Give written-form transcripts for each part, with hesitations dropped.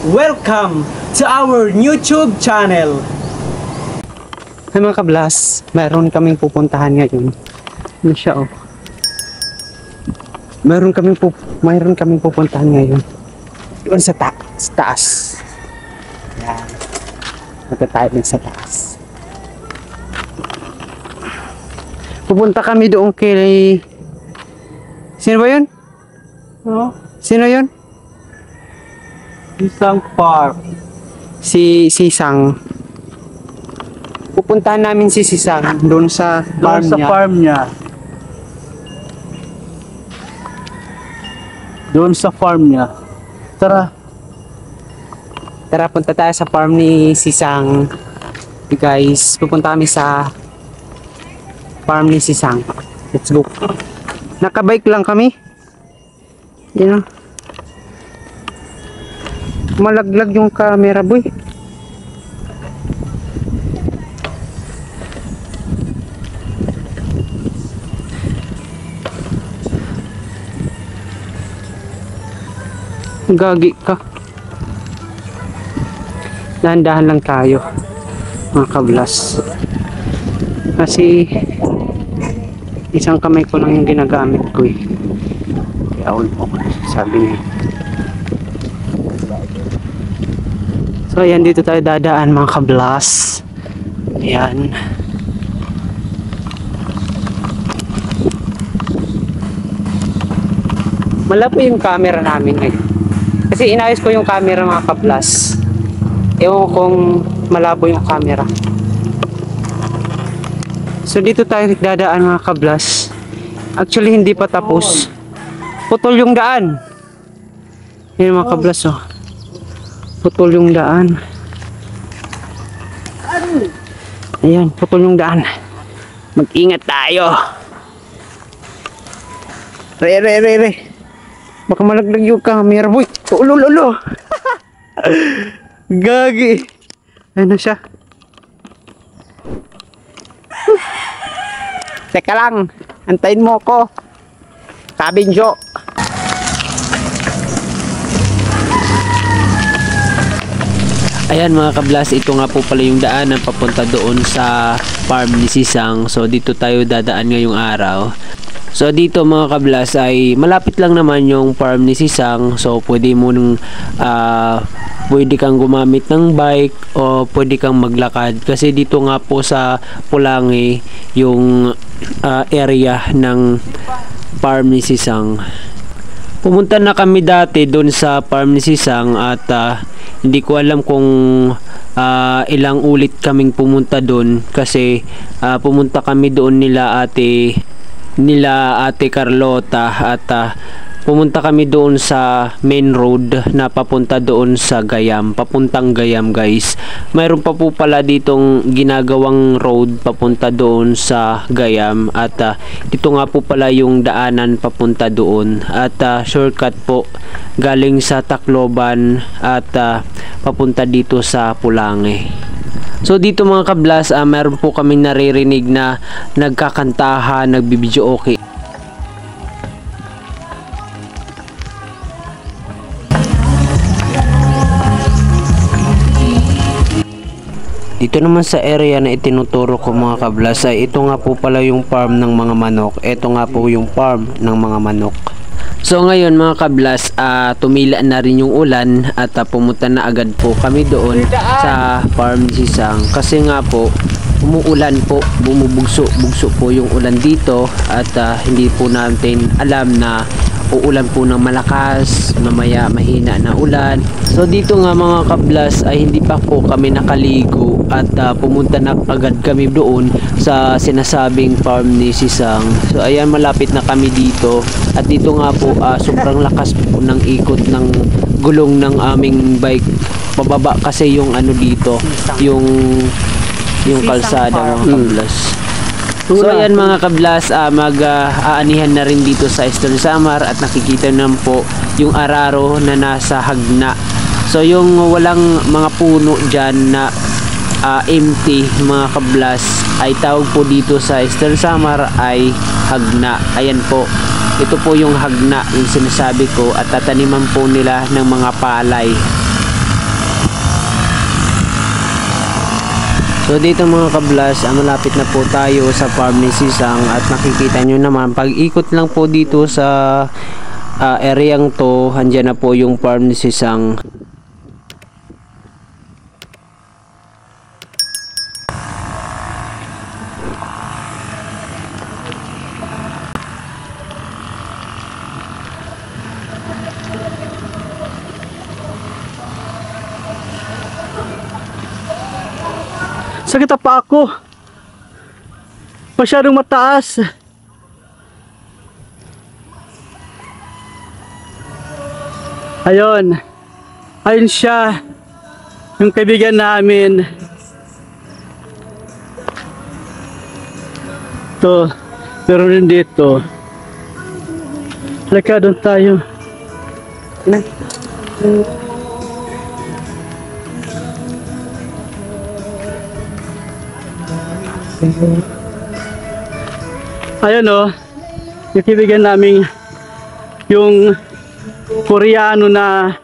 Welcome to our YouTube channel. Ay mga kablas, mayroon kaming pupuntahan ngayon. Ano siya oh? Mayroon kaming pupuntahan ngayon. Doon sa taas. Yan. Punta tayo din sa taas. Pupunta kami doon kay... Sino ba yun? Oh, Sino yun? isang park. Si Sisang. Pupuntahan namin si Sisang doon sa farm niya. Doon sa farm niya. Tara. Tara, punta tayo sa farm ni Sisang. Guys, pupunta kami sa farm ni Sisang. Let's go. Nakabike lang kami. You know. Malaglag yung camera, boy. Gagi ka. Dahan-dahan lang tayo, mga kablas. Kasi isang kamay ko lang yung ginagamit ko eh. Kaya sabi niya. So ayan, dito tayo dadaan mga kablas. Ayan. Malabo yung camera namin ngayon. Kasi inayos ko yung camera mga kablas. Ewan kung malabo yung camera. So dito tayo dadaan mga kablas. Actually hindi pa tapos. Putol yung daan. Yan mga kablas oh. Putol yung daan. Ayan, putol yung daan. Mag-ingat tayo. Re. Baka malaglag yung camera, boy. Ulo. Gagi. Ano siya? Teka lang. Antayin mo ko. Kabinjo. Ayan mga kablas, ito nga po pala yung daanan papunta doon sa farm ni Sisang. So dito tayo dadaan ngayong araw. So dito mga kablas ay malapit lang naman yung farm ni Sisang. So pwede kang gumamit ng bike o pwede kang maglakad. Kasi dito nga po sa Pulangi yung area ng farm ni Sisang. Pumunta na kami dati doon sa farm ni Sisang at hindi ko alam kung ilang ulit kaming pumunta doon kasi pumunta kami doon nila ate Carlota at pumunta kami doon sa main road na papunta doon sa Gayam, papuntang Gayam guys. Mayroon pa po pala ditong ginagawang road papunta doon sa Gayam at dito nga po pala yung daanan papunta doon at shortcut po galing sa Tacloban at papunta dito sa Pulangi. So dito mga kablas, mayroon po kaming naririnig na nagkakantahan, nagbibidyo okay. Dito naman sa area na itinuturo ko mga kablas ay ito nga po pala yung farm ng mga manok. Ito nga po yung farm ng mga manok. So ngayon mga kablas, tumila na rin yung ulan at pumunta na agad po kami doon sa farm ni Sisang. Kasi nga po umuulan po, bumubugso po yung ulan dito at hindi po natin alam na uulan po ng malakas, mamaya mahina na ulan. So dito nga mga kablas ay hindi pa po kami nakaligo at pumunta na agad kami doon sa sinasabing farm ni Sisang. So ayan, malapit na kami dito at dito nga po sobrang lakas po ng ikot ng gulong ng aming bike. Pababa kasi yung ano dito, yung kalsada mga kablas. So ayan mga kablas, mag-aanihan na rin dito sa Eastern Samar at nakikita naman po yung araro na nasa hagna. So yung walang mga puno dyan na empty mga kablas ay tawag po dito sa Eastern Samar ay hagna. Ayan po, ito po yung hagna yung sinasabi ko at tataniman po nila ng mga palay. So dito mga kablas, malapit na po tayo sa farm ni Sisang at makikita nyo naman pag ikot lang po dito sa areang to, andyan na po yung farm ni Sisang. Sakit pa ako. Masyadong mataas. Ayun. Ayun siya. Yung kaibigan namin. Ito. Pero rin dito. Halika doon tayo. Ayun o, yung kaibigan namin, yung Koreano na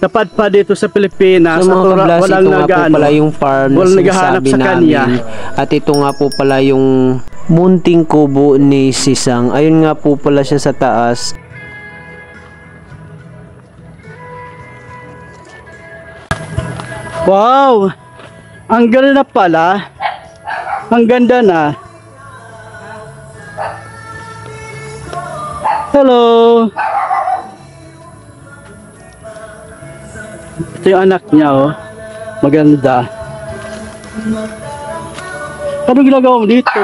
napadpad dito sa Pilipinas. So mga kablas, ito nga po pala yung farm na sinasabi namin. At ito nga po pala yung munting kubo ni Sisang. Ayun nga po pala siya sa taas. Wow! Ang ganda na pala. Ang ganda na. Hello! Ito yung anak niya, oh. Maganda. Ano ginagawa mo dito?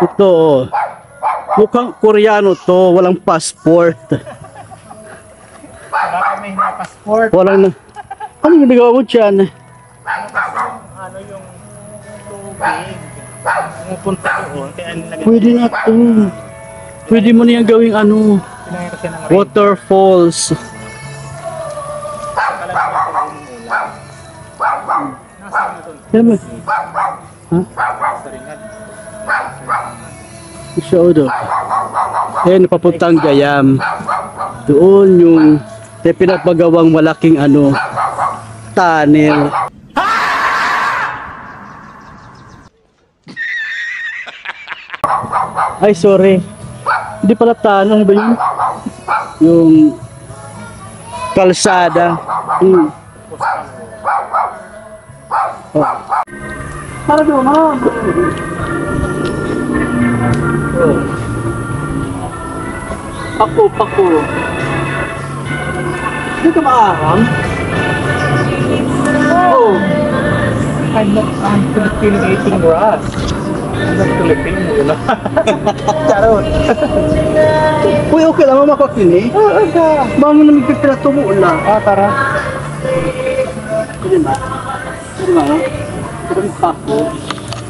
Ito, oh. Mukhang Koreano to. Walang passport. May passport. Walang na. Ano ginagawa mo dyan? Ano yung tubig? Pumupunta doon. Kaya Pwede na to. Pwede mo na yung gawing ano. Waterfalls. Yan mo. Ha? Show do. Ayan, papuntang Gayam. Doon yung pinapagawang malaking ano, tunnel. Ay, sorry. Hindi pala tunnel, ano ba yun? Yung kalsada. Oh. Para doon, ha? Oh. Pako. Hindi ka maarang? Oh. I'm Filipino eating grass. I'm not Filipino, you know. Charot. Uy, okay lang, mamakakini. Oo, ka. Bang namig ka tumuula. Tara. Hindi ba? Hindi ba? Pero pako.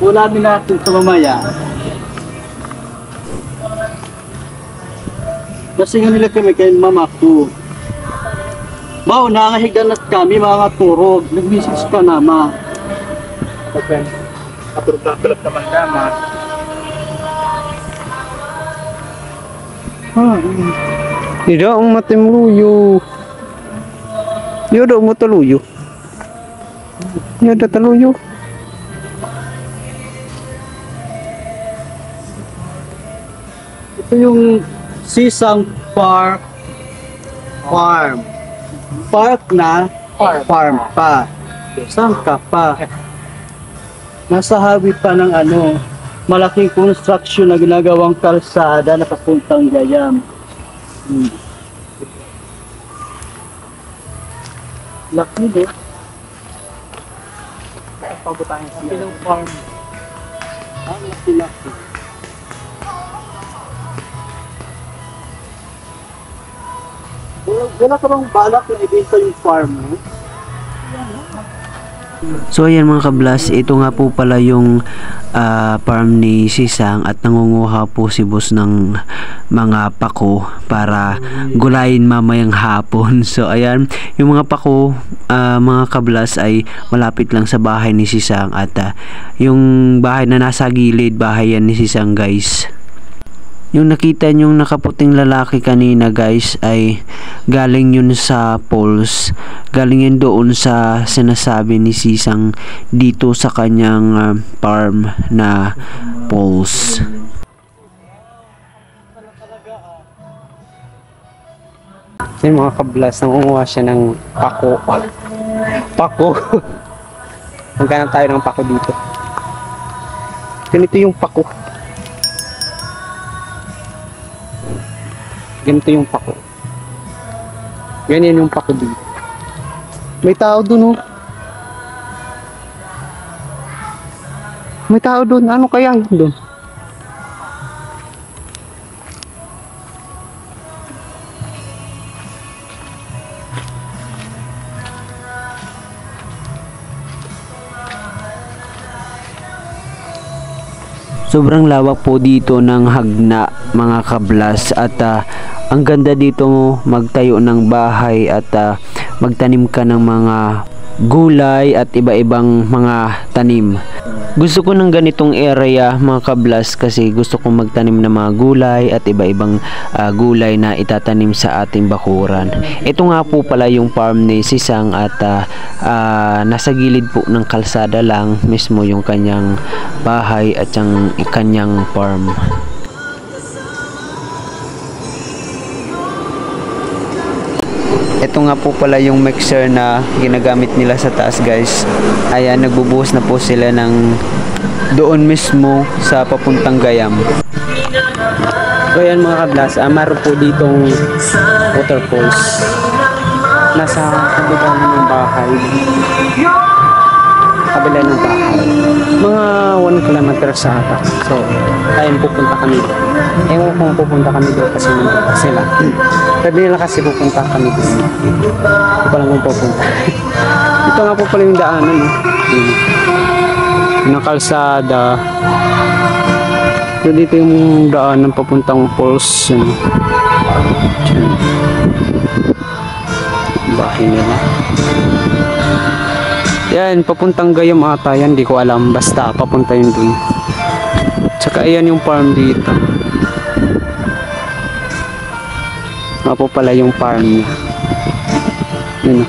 Ulamin natin sa mamaya. Kasi nga nila kami kay mama ko. Bao, nangahigan na kami mga turog. Nag-message ka na, ma. Okay. Katurog naman kama. Tidak ang matemluyo. Yaudah mo taluyo. Yaudah taluyo. Ito yung Sisang Park Farm. Park na farm pa. Saan ka pa? Nasa habi pa ng ano, malaking construction na ginagawang kalsada na papuntang Gayam. Laki din. Pabutahin sa Pilong Farm. Laki. Wala ka bang balak na ibenta yung farm mo? So ayan mga kablas, ito nga po pala yung farm ni Sisang at nangunguha po si boss ng mga pako para gulayin mamayang hapon. So ayan, yung mga pako mga kablas ay malapit lang sa bahay ni Sisang at yung bahay na nasa gilid, bahay yan ni Sisang guys. Yung nakita nyong nakaputing lalaki kanina guys ay galing yun sa falls. Galing yun doon sa sinasabi ni Sisang dito sa kanyang farm na falls. Yung mga kablas, nangunguha siya ng pako. Pako. Maghanap tayo ng pako dito. Ganito yung pako. Ganito yung pako. Ganyan yung pako dito. May tao dun, oh. May tao dun. Ano kaya yun dun? Sobrang lawak po dito ng hagna mga kablas at ang ganda dito magtayo ng bahay at magtanim ka ng mga gulay at iba-ibang mga tanim. Gusto ko ng ganitong area mga kablas kasi gusto kong magtanim ng mga gulay at iba-ibang gulay na itatanim sa ating bakuran. Ito nga po pala yung farm ni Sisang at nasa gilid po ng kalsada lang mismo yung kanyang bahay at yung kanyang farm. Ito nga po pala yung mixer na ginagamit nila sa taas guys. Ayan, nagbubuhos na po sila ng doon mismo sa papuntang Gayam. So ayan mga kablas, meron po ditong waterfalls. Nasa kabila ng bahay. Kabila ng bahay. Mga 1 kilometer sa ata. So, ayun pupunta kami doon. Ewan kung pupunta kami doon kasi nandun pa sila. Sabi nila kasi pupunta kami doon. Hindi ko lang kung pupunta. Ito nga po pala yung daanan. Ng kalsada. So dito yung daanan papuntang falls. Bahay nila. Yan, papuntang Gayam ata yan. Di ko alam. Basta papunta yun dun. Tsaka ayan yung farm dito. Nga po pala yung farm niya. Yun o.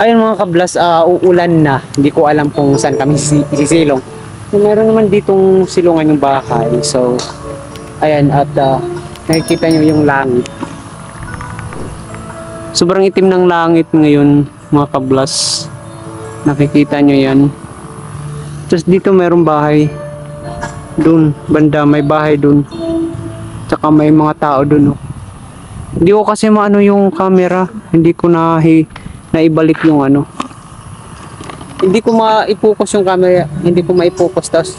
Ayun mga kablas, uulan na. Hindi ko alam kung saan kami sisilong. Meron naman ditong silungan yung bahay. So, ayan at nakikita nyo yung langit. Sobrang itim ng langit ngayon mga kablas. Nakikita nyo yan. Tapos dito mayroong bahay. Doon, banda, may bahay doon. Tsaka may mga tao doon. Oh. Hindi ko kasi maano yung camera. Hindi ko naibalik yung ano. Hindi ko ma-focus yung camera. Hindi ko ma-focus. Tapos,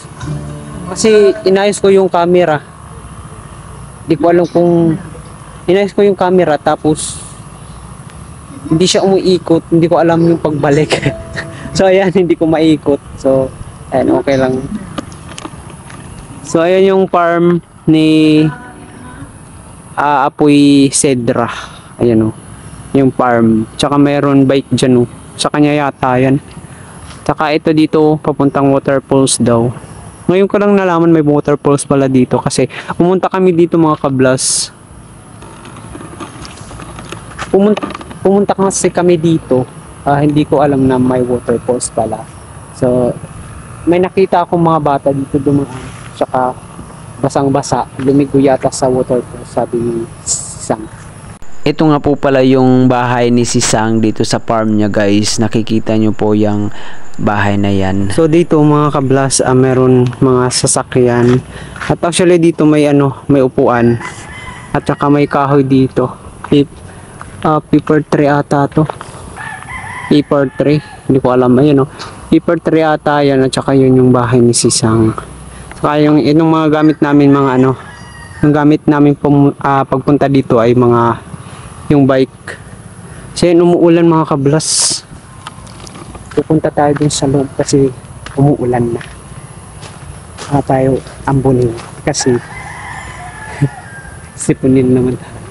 kasi inayos ko yung camera. Hindi ko alam kung inayos ko yung camera tapos hindi siya umiikot, hindi ko alam yung pagbalik. So ayan, hindi ko maikot. So ayan, okay lang. So ayan yung farm ni Apoy Cedra. Ayan o, yung farm. Tsaka meron bike dyan o. Sa kanya yata yan. Tsaka ito dito, papuntang waterfalls daw. Ngayon ko lang nalaman may waterfalls pala dito kasi pumunta kami dito mga kablas. Pumunta kasi kami dito. Hindi ko alam na may waterfalls pala. So, may nakita akong mga bata dito dumaan. Tsaka basang-basa. Lumigo yata sa waterfalls, sabi ni Sisang. Ito nga po pala yung bahay ni Sisang dito sa farm niya guys. Nakikita nyo po yung bahay na yan. So dito mga kablas, meron mga sasakyan. At actually dito may may upuan. At saka may kahoy dito. Paper tree ata to. Paper tree. Hindi ko alam. Ayun o. Paper tree ata yan. At saka yun yung bahay ni Sisang. Saka yung mga gamit namin mga yung gamit namin pagpunta dito ay mga yung bike. Kasi umuulan mga kablas. Pupunta tayo dun sa loob kasi umuulan na. Tayo ambunin kasi sipunin naman tayo.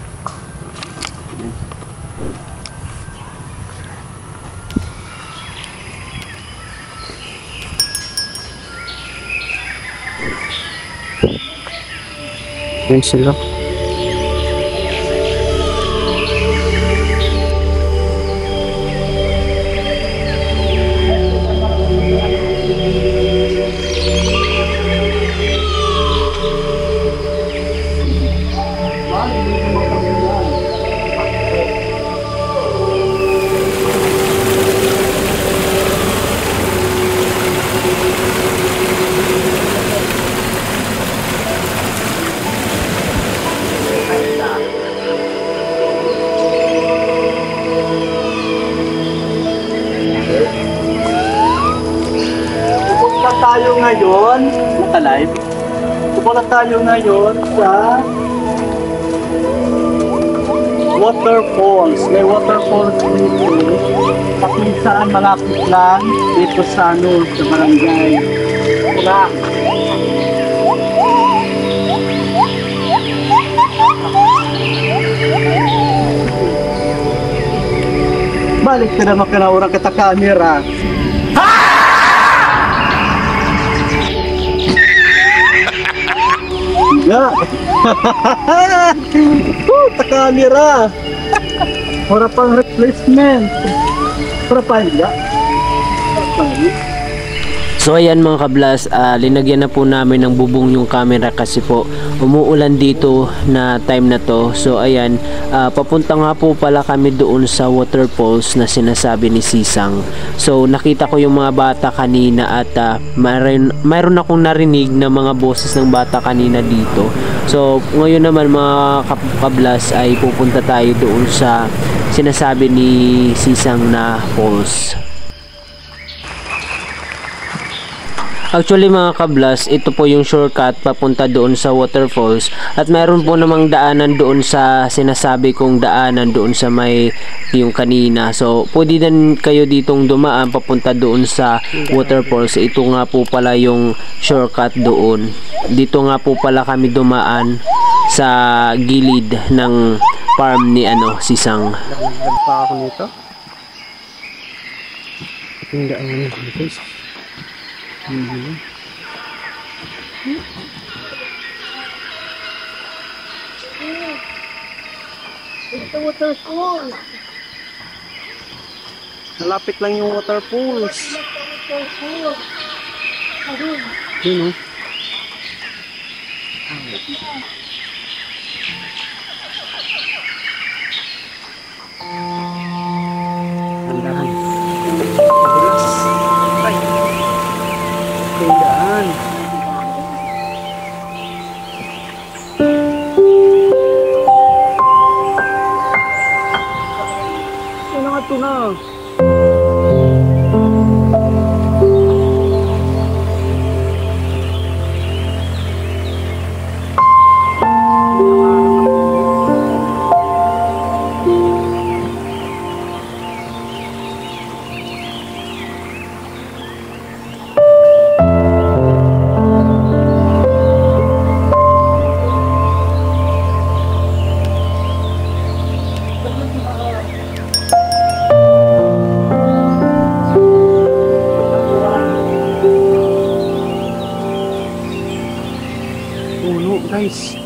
Yan sila. Pupunta tayo ngayon, naka-live. Pupunta tayo ngayon sa waterfalls. May waterfalls dito. Kung saan malapit lang dito sa sa barangay. Wala. Balik ka naman ka na orang kita kamera. Ya. Kamera. Para pang replacement. Para pa ya. So ayan mga kablas, linagyan na po namin ng bubong yung camera kasi po umuulan dito na time na to. So ayan, papunta nga po pala kami doon sa waterfalls na sinasabi ni Sisang. So nakita ko yung mga bata kanina at mayroon akong narinig na mga boses ng bata kanina dito. So ngayon naman mga kablas ay pupunta tayo doon sa sinasabi ni Sisang na falls. Actually mga kablas, ito po yung shortcut papunta doon sa waterfalls at mayroon po namang daanan doon sa sinasabi kong daanan doon sa may yung kanina. So pwede din kayo ditong dumaan papunta doon sa waterfalls. Ito nga po pala yung shortcut doon. Dito nga po pala kami dumaan sa gilid ng farm ni Sisang. Naglag pa ako nito. Yung daanan guys. Ito waterfall. Malapit lang yung waterfalls. Yun, oh. Andahan. Ay. Tindaan. Ano nga ito na? Puno guys.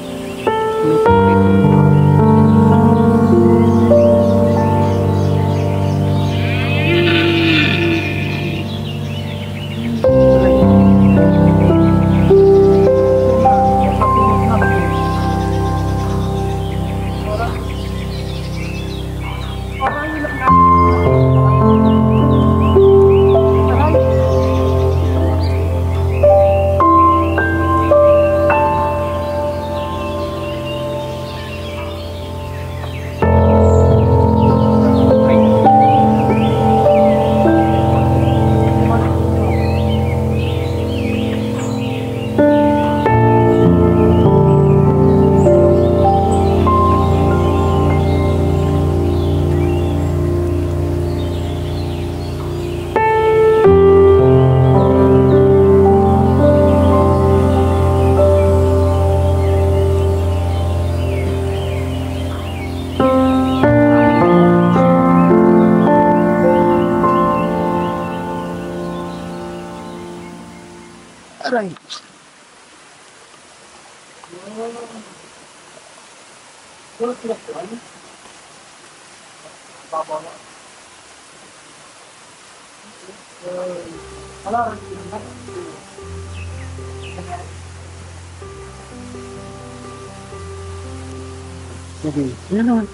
Aray. Yan naman.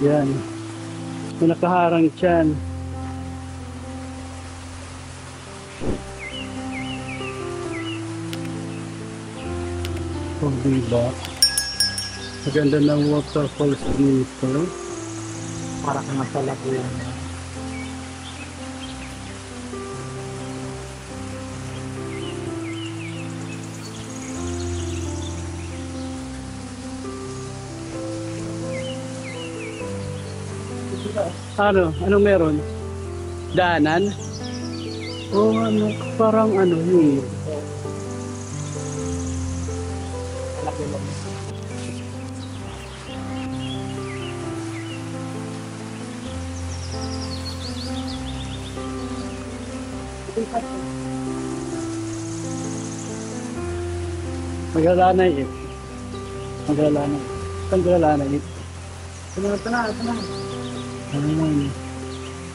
Yan. May nakaharang dyan. Oh, diba? Maganda ng waterfalls dito. Para kang nasa Laguna. Ano? Anong meron? Daanan? O ano? Parang ano yun. Magalanay eh. Magalanay. Saan magalanay eh? Tana.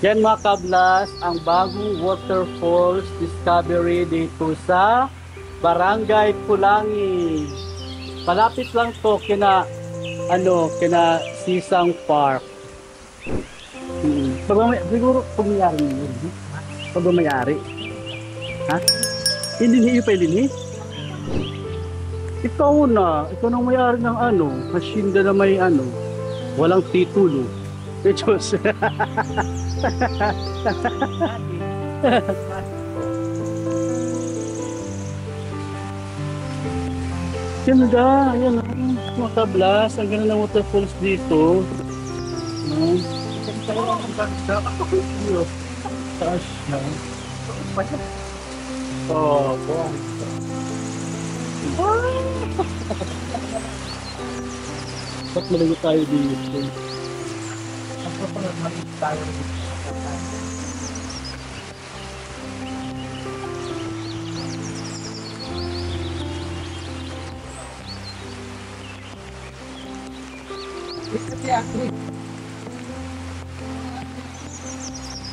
Yan mga kablas, ang bagong waterfalls discovery dito sa Barangay Pulangi. Palapit lang to kina Sisang Park. Siguro pumayari niyo. Pag may-ari. Ha? Hindi pa din eh. Ikaw nang may-ari ng hacienda na may walang titulo. Diyos. Ganda, yan mga kablas, ang ganda ng waterfalls dito. Taas na. Oh, ba't malayo tayo dito?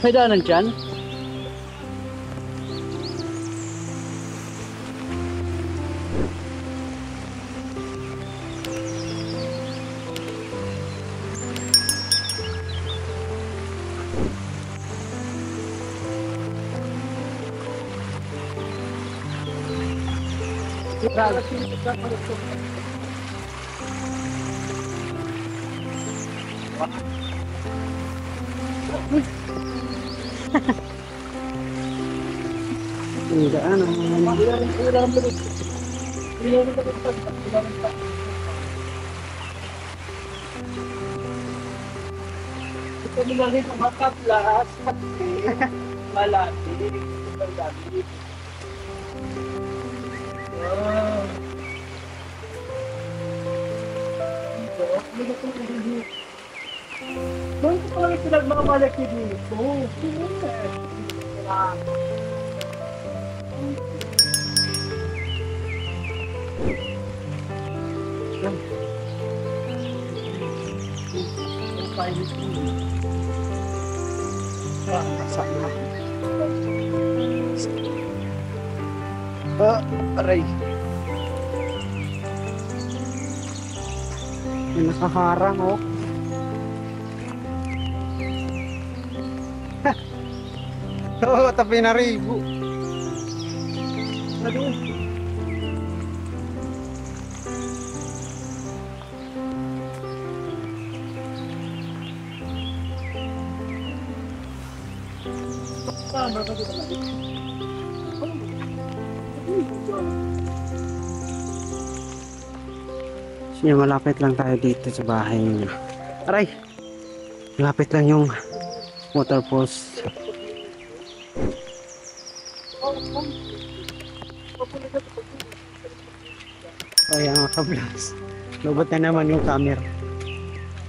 May daanan dyan? Ito nila rin ang makaplas pati malaki. Wow. Doon ko pala pinagmamalaki dito. Aray. May nakaharang oh. Oo, tapi na ribo. Aduh. Siya, malapit lang tayo dito sa bahay niya. Aray! Malapit lang yung waterfalls. Ayan mga kablas. Lubat na naman yung camera.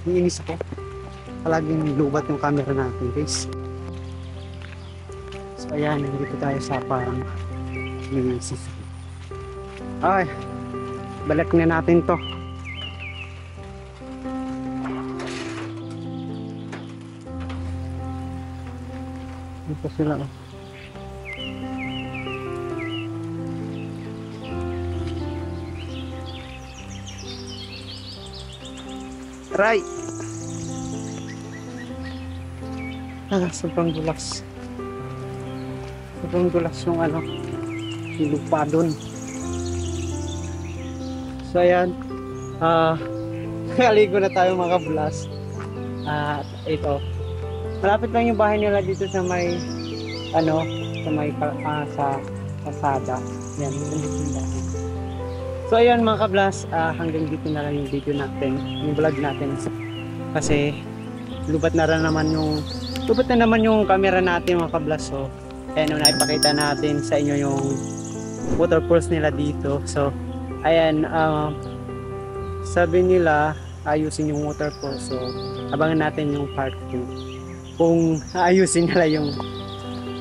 Iinis ako. Palaging lubat yung camera natin guys. Ayan, nandito tayo sa farm ni Sisang. Ay, balik na natin to. Dito sila. Oh. Right. Sobrang dulas. Sobrang dulas yung ano, yung lupa dun. So ayan, kaligo na tayo mga kablas. At ito, malapit lang yung bahay nila dito sa may, ano, sa may, sa pasada. Yan, dito yung bahay. So ayan mga kablas, hanggang dito na lang yung video natin, yung vlog natin. Kasi lubat na naman yung camera natin mga kablas. So ayan, naipakita natin sa inyo yung waterfalls nila dito. So ayan, sabi nila ayusin yung waterfalls. So abangan natin yung part 2 kung ayusin nila yung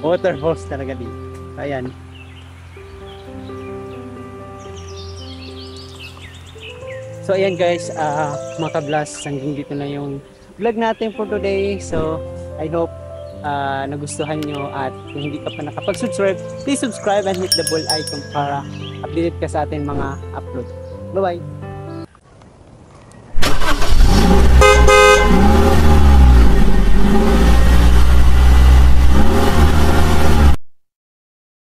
waterfalls talaga dito. Ayan. So ayan guys, mga kablas, hanggang dito na yung vlog natin for today. So I hope nagustuhan nyo, at kung hindi ka pa nakapag-subscribe, please subscribe and hit the bell icon para updated ka sa ating mga upload. Bye bye!